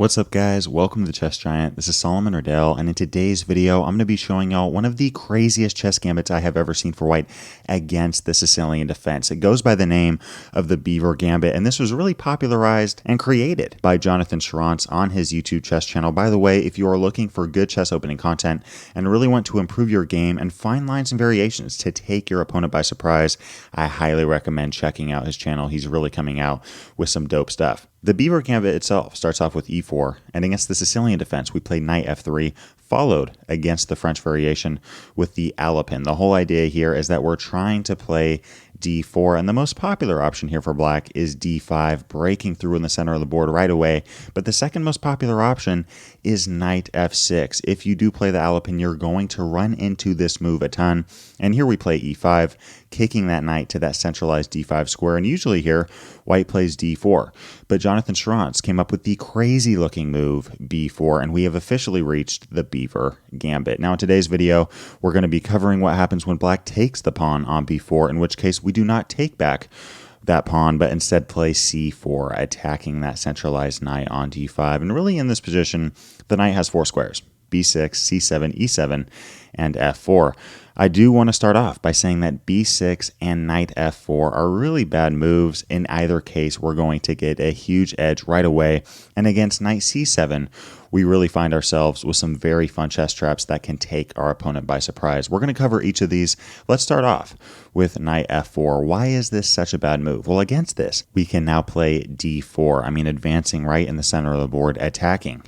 What's up guys, welcome to the Chess Giant. This is Solomon Riddell, and in today's video I'm going to be showing y'all one of the craziest chess gambits I have ever seen for white against the Sicilian Defense. It goes by the name of the Beaver Gambit, and this was really popularized and created by Jonathan Schranz on his YouTube chess channel. By the way, if you are looking for good chess opening content and really want to improve your game and find lines and variations to take your opponent by surprise, I highly recommend checking out his channel. He's really coming out with some dope stuff. The Beaver Gambit itself starts off with e4, and against the Sicilian Defense, we play knight f3, followed against the French variation with the Alapin. The whole idea here is that we're trying to play d4, and the most popular option here for black is d5, breaking through in the center of the board right away. But the second most popular option is knight f6. If you do play the Alapin, you're going to run into this move a ton. And here we play e5, kicking that knight to that centralized d5 square. And usually here, white plays d4. But Jonathan Schranz came up with the crazy looking move b4, and we have officially reached the Beaver Gambit. Now in today's video, we're going to be covering what happens when black takes the pawn on b4, in which case we do not take back that pawn, but instead play c4, attacking that centralized knight on d5. And really in this position, the knight has four squares: b6, c7, e7, and f4. I do want to start off by saying that b6 and knight f4 are really bad moves. In either case, we're going to get a huge edge right away. And against knight c7, we really find ourselves with some very fun chess traps that can take our opponent by surprise. We're going to cover each of these. Let's start off with knight f4. Why is this such a bad move? Well, against this, we can now play d4. I mean, advancing right in the center of the board, attacking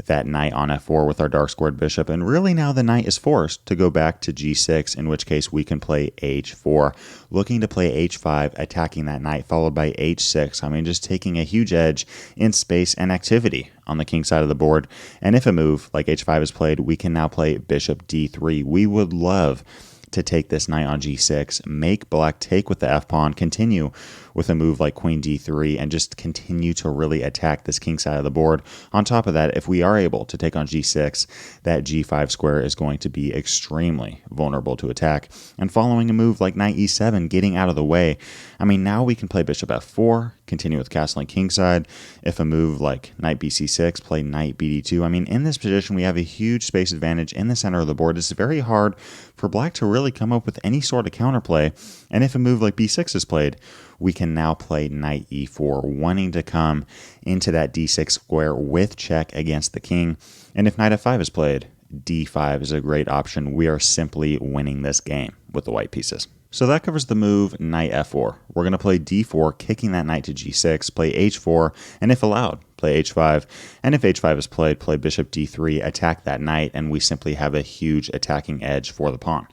that knight on f4 with our dark squared bishop, and really now the knight is forced to go back to g6, in which case we can play h4, looking to play h5, attacking that knight, followed by h6. I mean, just taking a huge edge in space and activity on the king side of the board. And if a move like h5 is played, we can now play bishop d3. We would love to take this knight on g6, make black take with the f-pawn, continue with a move like queen d3, and just continue to really attack this king side of the board. On top of that, if we are able to take on g6, that g5 square is going to be extremely vulnerable to attack. And following a move like knight e7, getting out of the way, I mean, now we can play bishop f4, continue with castling kingside. If a move like knight bc6, play knight bd2. I mean, in this position, we have a huge space advantage in the center of the board. It's very hard for black to really come up with any sort of counterplay. And if a move like b6 is played, we can now play knight e4, wanting to come into that d6 square with check against the king. And if knight f5 is played, d5 is a great option. We are simply winning this game with the white pieces. So that covers the move knight f4. We're going to play d4, kicking that knight to g6, play h4, and if allowed, play h5. And if h5 is played, play bishop d3, attack that knight, and we simply have a huge attacking edge for the pawn.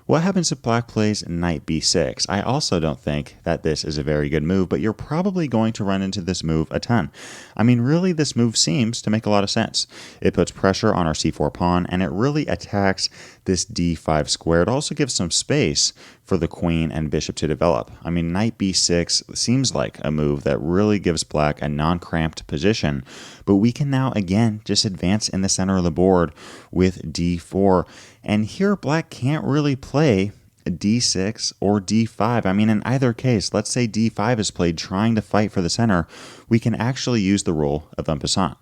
What happens if black plays knight b6? I also don't think that this is a very good move, but you're probably going to run into this move a ton. I mean, really, this move seems to make a lot of sense. It puts pressure on our c4 pawn, and it really attacks this d5 square. It also gives some space for the queen and bishop to develop. I mean, knight b6 seems like a move that really gives black a non-cramped position, but we can now, again, just advance in the center of the board with d4. And here, black can't really play d6 or d5. I mean, in either case, let's say d5 is played trying to fight for the center, we can actually use the rule of en passant.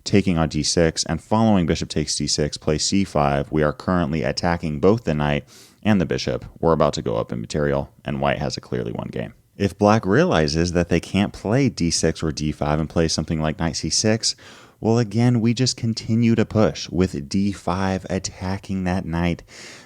Taking on d6 and following bishop takes d6, play c5. We are currently attacking both the knight and the bishop. We're about to go up in material, and white has a clearly won game. If black realizes that they can't play d6 or d5 and play something like knight c6, well, again, we just continue to push with d5, attacking that knight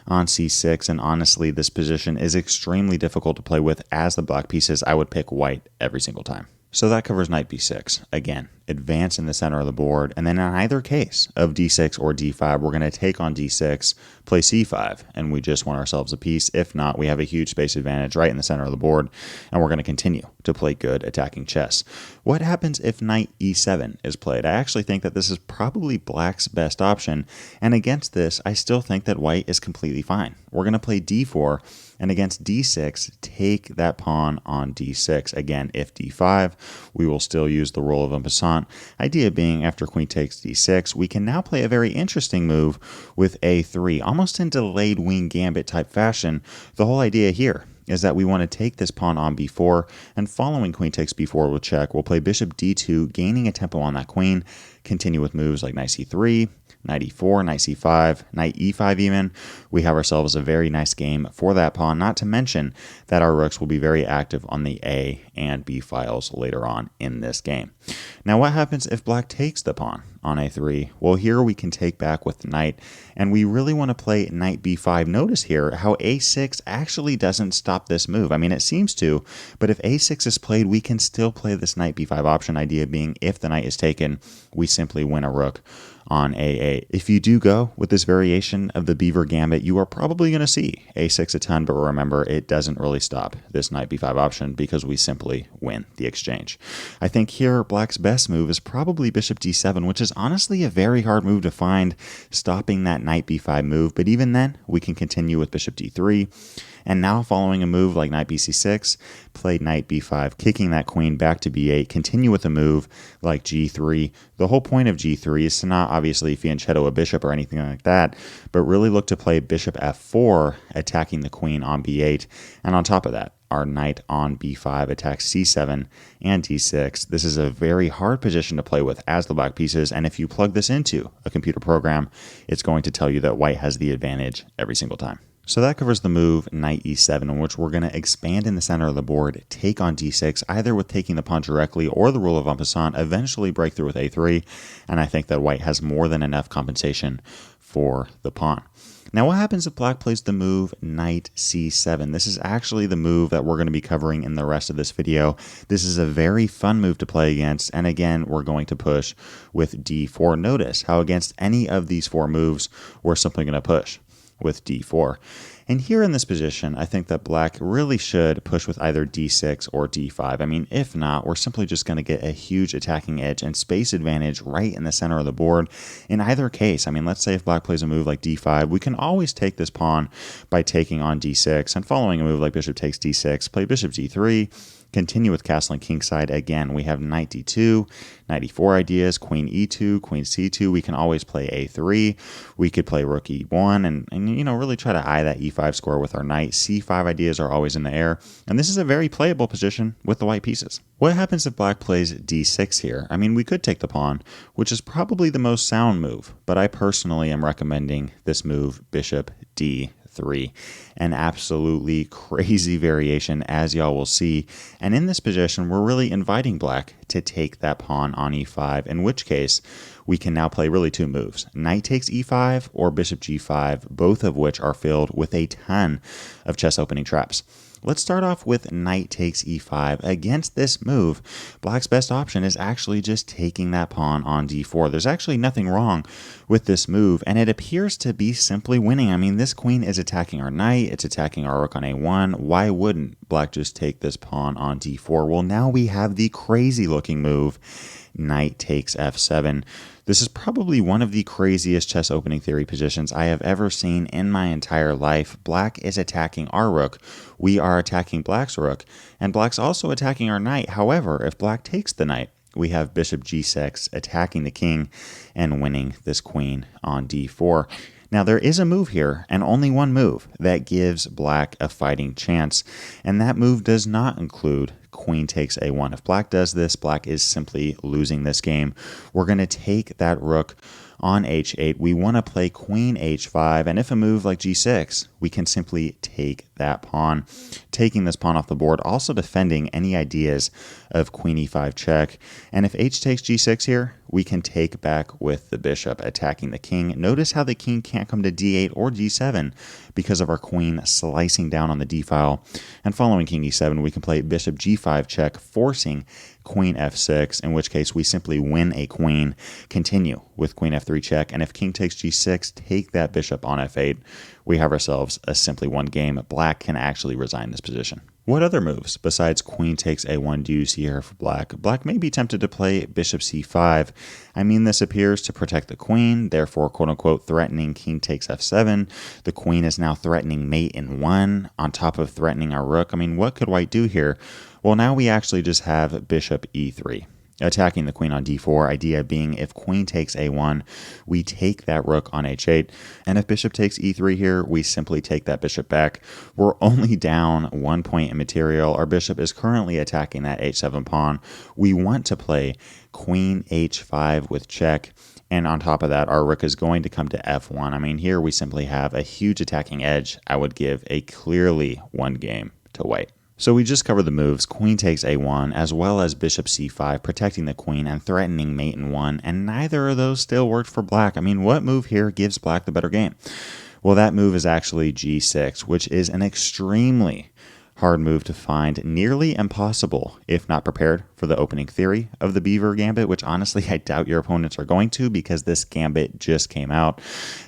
on c6. And honestly, this position is extremely difficult to play with. As the black pieces, I would pick white every single time. So that covers knight b6. Again, advance in the center of the board, and then in either case of d6 or d5, we're going to take on d6, play c5, and we just won ourselves a piece. If not, we have a huge space advantage right in the center of the board, and we're going to continue to play good attacking chess. What happens if knight e7 is played? I actually think that this is probably black's best option, and against this, I still think that white is completely fine. We're going to play d4, and against d6, take that pawn on d6. Again, if d5, we will still use the rule of en passant. Idea being, after queen takes d6, we can now play a very interesting move with a3, almost in delayed wing gambit type fashion. The whole idea here is that we want to take this pawn on b4, and following queen takes b4 with check, we'll play bishop d2, gaining a tempo on that queen, continue with moves like knight c3, knight e4, knight c5, knight e5 even. We have ourselves a very nice game for that pawn, not to mention that our rooks will be very active on the A and B files later on in this game. Now what happens if black takes the pawn on a3? Well, here we can take back with the knight, and we really want to play knight b5. Notice here how a6 actually doesn't stop this move. I mean, it seems to, but if a6 is played, we can still play this knight b5 option, idea being if the knight is taken, we simply win a rook on a8. If you do go with this variation of the Beaver Gambit, you are probably going to see a6 a ton, but remember, it doesn't really stop this knight b5 option because we simply win the exchange. I think here black's best move is probably bishop d7, which is honestly a very hard move to find, stopping that knight b5 move, but even then, we can continue with bishop d3. And now following a move like knight bc6, play knight b5, kicking that queen back to b8, continue with a move like g3. The whole point of g3 is to not obviously fianchetto a bishop or anything like that, but really look to play bishop f4, attacking the queen on b8. And on top of that, our knight on b5 attacks c7 and d6. This is a very hard position to play with as the black pieces, and if you plug this into a computer program, it's going to tell you that white has the advantage every single time. So that covers the move knight e7, in which we're going to expand in the center of the board, take on d6, either with taking the pawn directly or the rule of en passant, eventually break through with a3, and I think that white has more than enough compensation for the pawn. Now what happens if black plays the move knight c7? This is actually the move that we're going to be covering in the rest of this video. This is a very fun move to play against, and again, we're going to push with d4. Notice how against any of these four moves, we're simply going to push with d4. And here in this position, I think that black really should push with either d6 or d5. I mean, if not, we're simply just going to get a huge attacking edge and space advantage right in the center of the board. In either case, I mean, let's say if black plays a move like d5, we can always take this pawn by taking on d6, and following a move like bishop takes d6, play bishop d3, continue with castling kingside. Again, we have knight d2, knight e4 ideas, queen e2, queen c2. We can always play a3. We could play rook e1 and you know, really try to eye that e5 score with our knight. c5 ideas are always in the air, and this is a very playable position with the white pieces. What happens if black plays d6 here? I mean, we could take the pawn, which is probably the most sound move, but I personally am recommending this move, bishop d3. An absolutely crazy variation, as y'all will see. And in this position, we're really inviting black to take that pawn on e5, in which case we can now play really two moves. Knight takes e5 or bishop g5, both of which are filled with a ton of chess opening traps. Let's start off with knight takes e5. Against this move, black's best option is actually just taking that pawn on d4. There's actually nothing wrong with this move, and it appears to be simply winning. I mean, this queen is attacking our knight, it's attacking our rook on a1. Why wouldn't black just take this pawn on d4? Well, now we have the crazy looking move, knight takes f7. This is probably one of the craziest chess opening theory positions I have ever seen in my entire life. Black is attacking our rook. We are attacking black's rook, and black's also attacking our knight. However, if black takes the knight, we have bishop g6 attacking the king and winning this queen on d4. Now, there is a move here, and only one move, that gives black a fighting chance, and that move does not include queen takes a1. If black does this, black is simply losing this game. We're going to take that rook on h8. We want to play queen h5, and if a move like g6, we can simply take that pawn, taking this pawn off the board, also defending any ideas of queen e5 check. And if h takes g6 here, we can take back with the bishop, attacking the king. Notice how the king can't come to d8 or d7 because of our queen slicing down on the d file. And following king e7, we can play bishop g5 check, forcing queen f6, in which case we simply win a queen, continue with queen f3 check, and if king takes g6, take that bishop on f8. We have ourselves a simply one game. Black can actually resign this position. What other moves besides queen takes a1 do you see here for black? Black may be tempted to play bishop c5. I mean, this appears to protect the queen, therefore quote-unquote threatening king takes f7. The queen is now threatening mate in 1 on top of threatening our rook. I mean, what could white do here? Well, now we actually just have bishop e3. attacking the queen on d4, idea being if queen takes a1, we take that rook on h8, and if bishop takes e3 here, we simply take that bishop back. We're only down 1 point in material. Our bishop is currently attacking that h7 pawn. We want to play queen h5 with check, and on top of that, our rook is going to come to f1. I mean, here we simply have a huge attacking edge. I would give a clearly one game to white. So we just covered the moves, queen takes a1, as well as bishop c5, protecting the queen and threatening mate in 1, and neither of those still worked for black. I mean, what move here gives black the better game? Well, that move is actually g6, which is an extremely hard move to find, nearly impossible if not prepared for the opening theory of the Beaver Gambit, which honestly I doubt your opponents are going to, because this gambit just came out.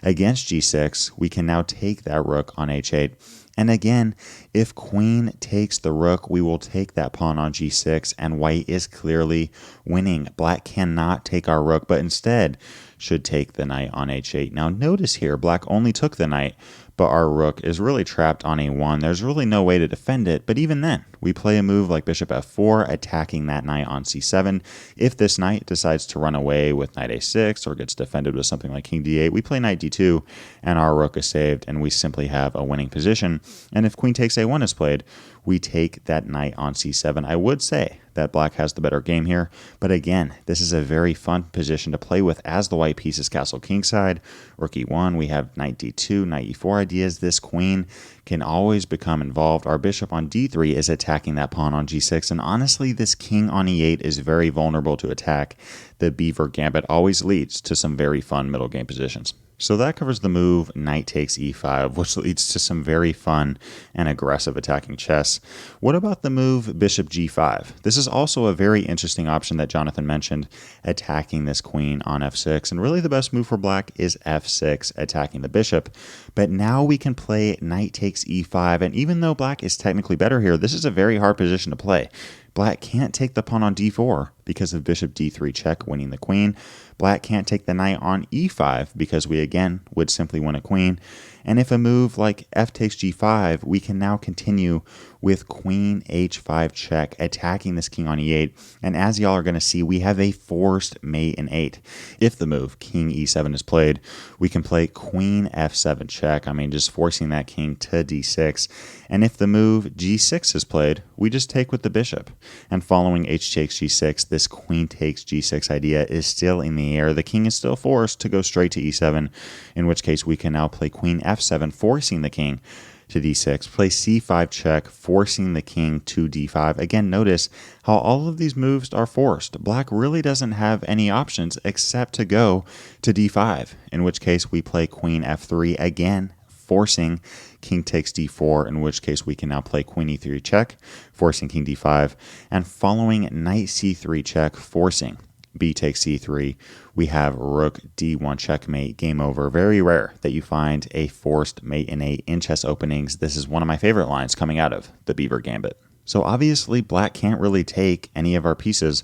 Against g6, we can now take that rook on h8. And again, if queen takes the rook, we will take that pawn on g6, and white is clearly winning. Black cannot take our rook, but instead should take the knight on h8. Now notice here, black only took the knight, but our rook is really trapped on a1. There's really no way to defend it, but even then, we play a move like bishop f4, attacking that knight on c7. If this knight decides to run away with knight a6 or gets defended with something like king d8, we play knight d2, and our rook is saved, and we simply have a winning position. And if queen takes a1 is played, we take that knight on c7. I would say that black has the better game here, but again, this is a very fun position to play with as the white piece is castle kingside. Rook e1, we have knight d2, knight e4 ideas. This queen can always become involved. Our bishop on d3 is attacking that pawn on g6, and honestly, this king on e8 is very vulnerable to attack. The Beaver Gambit always leads to some very fun middle game positions. So that covers the move knight takes e5, which leads to some very fun and aggressive attacking chess. What about the move bishop g5? This is also a very interesting option that Jonathan mentioned, attacking this queen on f6. And really the best move for black is f6, attacking the bishop. But now we can play knight takes e5, and even though black is technically better here, this is a very hard position to play. Black can't take the pawn on d4 because of bishop d3 check, winning the queen. Black can't take the knight on e5 because we again would simply win a queen. And if a move like f takes g5, we can now continue with queen h5 check, attacking this king on e8. And as y'all are going to see, we have a forced mate in 8. If the move king e7 is played, we can play queen f7 check. I mean, just forcing that king to d6. And if the move g6 is played, we just take with the bishop. And following h takes g6, this queen takes g6 idea is still in the air. The king is still forced to go straight to e7, in which case we can now play queen f7, forcing the king to d6, play c5 check, forcing the king to d5. Again, notice how all of these moves are forced. Black really doesn't have any options except to go to d5, in which case we play queen f3, again forcing king takes d4, in which case we can now play queen e3 check, forcing king d5, and following knight c3 check, forcing b takes c3, we have rook d1 checkmate, game over. Very rare that you find a forced mate in 8 in chess openings. This is one of my favorite lines coming out of the Beaver Gambit. So obviously black can't really take any of our pieces.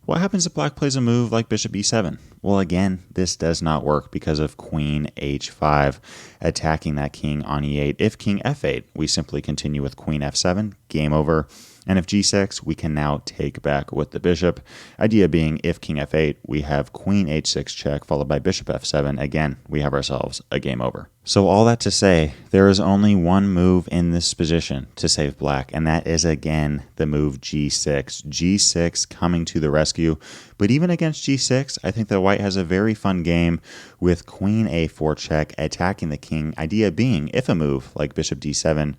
What happens if black plays a move like bishop e7? Well, again, this does not work because of queen h5, attacking that king on e8. If king f8, we simply continue with queen f7, game over. And if g6, we can now take back with the bishop. Idea being, if king f8, we have queen h6 check, followed by bishop f7. Again, we have ourselves a game over. So all that to say, there is only one move in this position to save black, and that is, again, the move g6. g6 coming to the rescue. But even against g6, I think that white has a very fun game with queen a4 check, attacking the king. Idea being, if a move like bishop d7,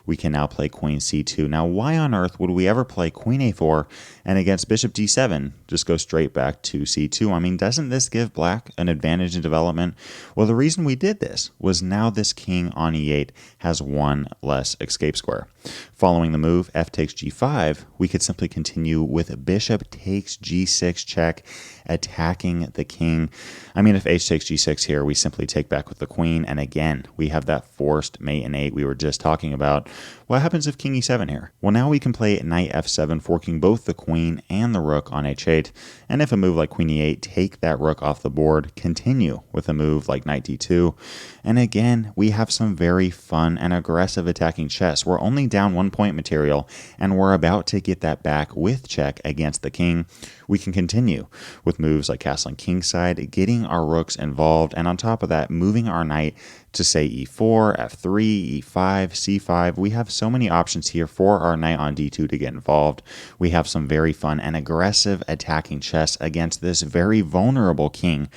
we can now play queen c2. Now, why on earth would we ever play queen a4 and against bishop d7 just go straight back to c2? I mean, doesn't this give black an advantage in development? Well, the reason we did this was now this king on e8 has one less escape square. Following the move f takes g5, we could simply continue with bishop takes g6 check, attacking the king. I mean, if h takes g6 here, we simply take back with the queen, and again, we have that forced mate in 8 we were just talking about. What happens if king e7 here? Well, now we can play knight f7, forking both the queen and the rook on h8, and if a move like queen e8, take that rook off the board, continue with a move like knight d2, and again, we have some very fun and aggressive attacking chess. We're only down 1 point material, and we're about to get that back with check against the king. We can continue with moves like castling kingside, getting our rooks involved, and on top of that, moving our knight to say e4, f3, e5, c5. We have so many options here for our knight on d2 to get involved. We have some very fun and aggressive attacking chess against this very vulnerable king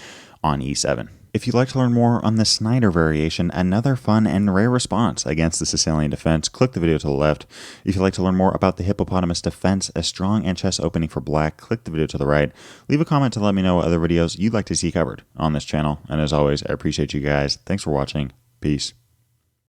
on e7. If you'd like to learn more on the Snyder variation, another fun and rare response against the Sicilian defense, click the video to the left. If you'd like to learn more about the hippopotamus defense, a strong and chess opening for black, click the video to the right. Leave a comment to let me know what other videos you'd like to see covered on this channel. And as always, I appreciate you guys. Thanks for watching. Peace.